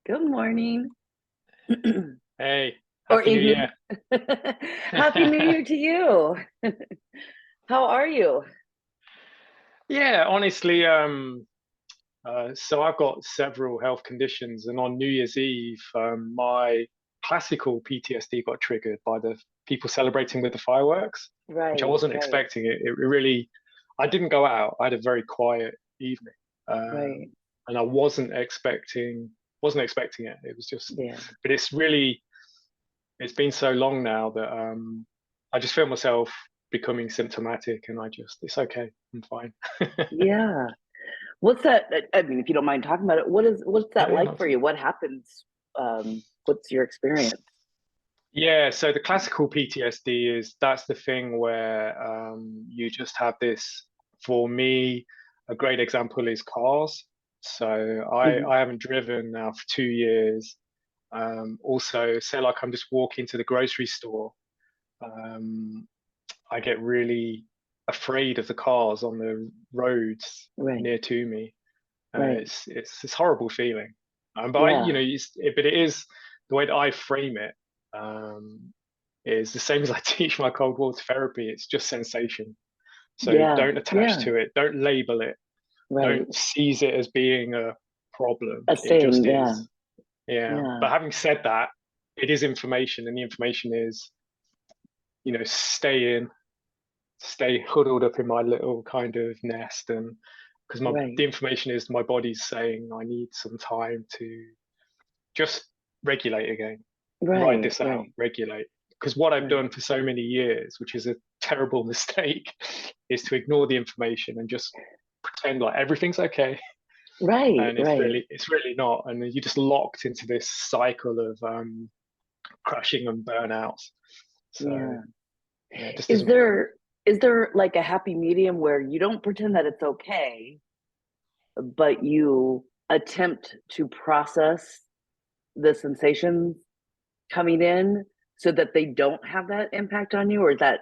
Good morning. Hey, Or Happy New evening. Year. Happy New Year to you. How are you? Yeah, honestly, so I've got several health conditions, and on New Year's Eve, my classical PTSD got triggered by the people celebrating with the fireworks, which I Right, wasn't right, expecting. It really, I didn't go out. I had a very quiet evening, right. and I wasn't expecting it. It was just, Yeah. but it's been so long now that I just feel myself becoming symptomatic, and it's okay, I'm fine. Yeah. What's that? I mean, if you don't mind talking about it, what's Yeah, that yeah, like not for you? What happens? What's your experience? yeah. So the classical PTSD is that's the thing where you just have this. For me, a great example is cars. So Hmm. I haven't driven now for 2 years. Also, say like I'm just walking to the grocery store. Um, I get really afraid of the cars on the roads Right, near to me. right. It's this horrible feeling. But Yeah, but it is the way that I frame it is the same as I teach my cold water therapy. It's just sensation. So yeah, don't attach yeah. to it. Don't label it. Right. Don't seize it as being a problem. A It thing. just Yeah, is. Yeah. yeah. But having said that, it is information, and the information is, stay huddled up in my little kind of nest, and because my Right, the information is my body's saying I need some time to just regulate again, ride right, this out, right, regulate. Because what I've right, done for so many years, which is a terrible mistake, is to ignore the information and just pretend like everything's okay, right, and it's right. really not, and you're just locked into this cycle of crashing and burnouts. So Yeah. yeah, it just Is doesn't work. there is there like a happy medium where you don't pretend that it's okay, but you attempt to process the sensations coming in so that they don't have that impact on you, or is that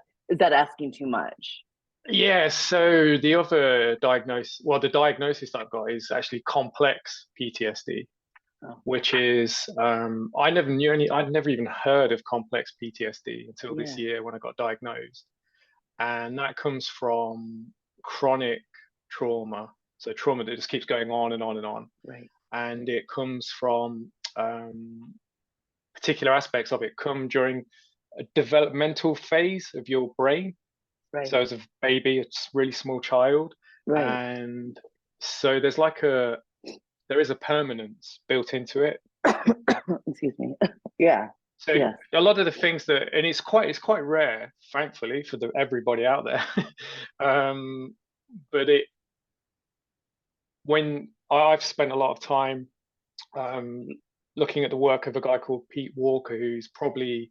asking too much? Yeah, so the diagnosis I've got is actually complex PTSD, Oh, which is I'd never even heard of complex PTSD until this yeah, year when I got diagnosed, and that comes from chronic trauma, so trauma that just keeps going on and on and on, right, and it comes from particular aspects of it come during a developmental phase of your brain. So right, as a baby, it's a really small child, right. and so there is a permanence built into it. Excuse me. Yeah, So yes, a lot of the things that, and it's quite rare, thankfully, for everybody out there. um, but it when I've spent a lot of time um, looking at the work of a guy called Pete Walker, who's probably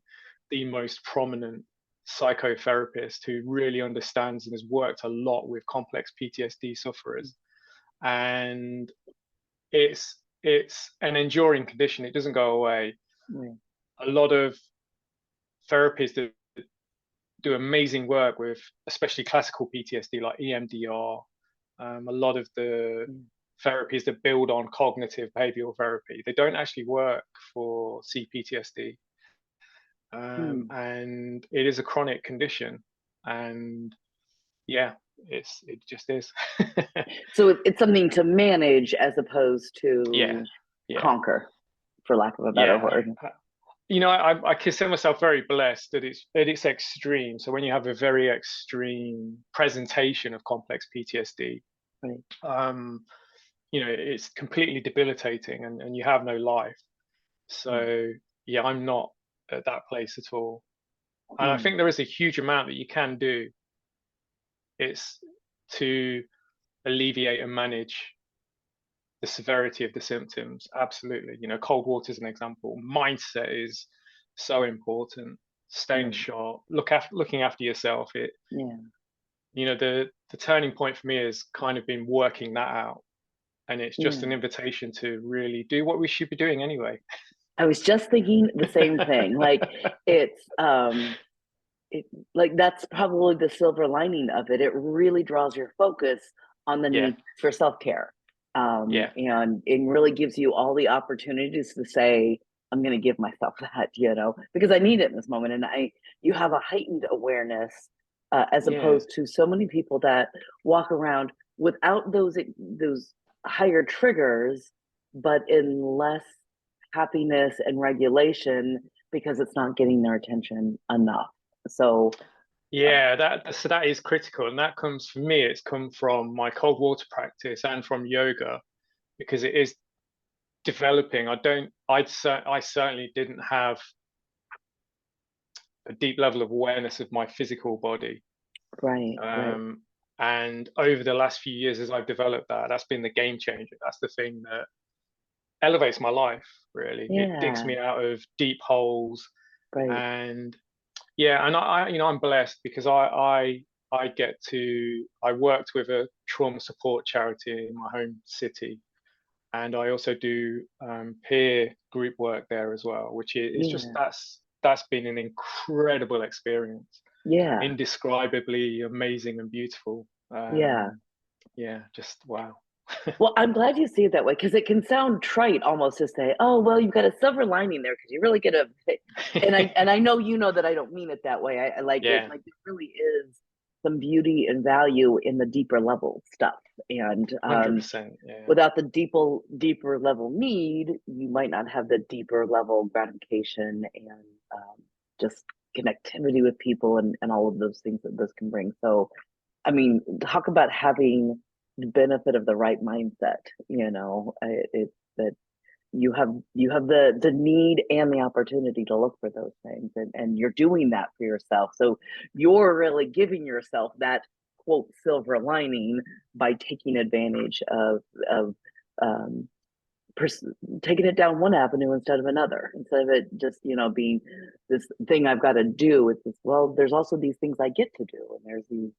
the most prominent psychotherapist who really understands and has worked a lot with complex PTSD sufferers. And it's an enduring condition. It doesn't go away. right. A lot of therapists that do amazing work with, especially classical PTSD, like EMDR. A lot of the Mm. therapies that build on cognitive behavioral therapy, they don't actually work for CPTSD, Mm. and it is a chronic condition. And yeah, it just is. So it's something to manage as opposed Yeah, to yeah, conquer, for lack of a better yeah. word. I consider myself very blessed that it's extreme. So when you have a very extreme presentation of complex PTSD, Right. um, it's completely debilitating, and you have no life. Mm. So yeah, I'm not at that place at all. And I Mm. think there is a huge amount that you can do. It's to alleviate and manage the severity of the symptoms. Absolutely. Cold water is an example. Mindset is so important. Staying Right. sharp, looking after yourself. Yeah. The turning point for me has kind of been working that out, and it's just an Yeah. invitation to really do what we should be doing anyway. I was just thinking the same thing. Like it's it like that's probably the silver lining of it. It really draws your focus on the Yeah, need for self-care. Yeah. And it really gives you all the opportunities to say, I'm going to give myself that, because I need it in this moment. And you have a heightened awareness, as Yeah. opposed to so many people that walk around without those higher triggers, but in less happiness and regulation because it's not getting their attention enough. So, Yeah, that is critical, and that comes for me. It's come from my cold water practice and from yoga because it is developing. I certainly didn't have a deep level of awareness of my physical body. right, right. Um, and over the last few years, as I've developed that, that's been the game changer. That's the thing that elevates my life, really. It digs Yeah, me out of deep holes. right. And yeah, and I'm blessed because I get to I worked with a trauma support charity in my home city, and I also do peer group work there as well, which is just Yeah, that's been an incredible experience, yeah, indescribably amazing and beautiful. yeah. Yeah, just wow. Well, I'm glad you see it that way because it can sound trite almost to say, "Oh, well, you've got a silver lining there because you really get a." And I know that I don't mean it that way. I like it Yeah, like there really is some beauty and value in the deeper level stuff, and 100%. Yeah, without the deeper level need, you might not have the deeper level gratification and just connectivity with people and all of those things that this can bring. So I mean, talk about having the benefit of the right mindset. It's that you have the need and the opportunity to look for those things, and you're doing that for yourself. So you're really giving yourself that quote silver lining by taking advantage of um, pers- taking it down one avenue instead of another, instead of it just being this thing I've got to do. It's this, well, there's also these things I get to do, and there's these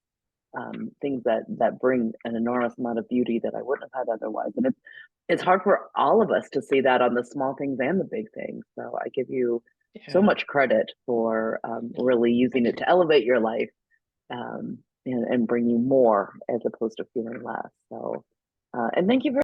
things that bring an enormous amount of beauty that I wouldn't have had otherwise. And it's hard for all of us to see that on the small things and the big things. So I give you so yeah. much credit for really using Thank it you. to elevate your life, and bring you more as opposed to feeling less. So, and thank you very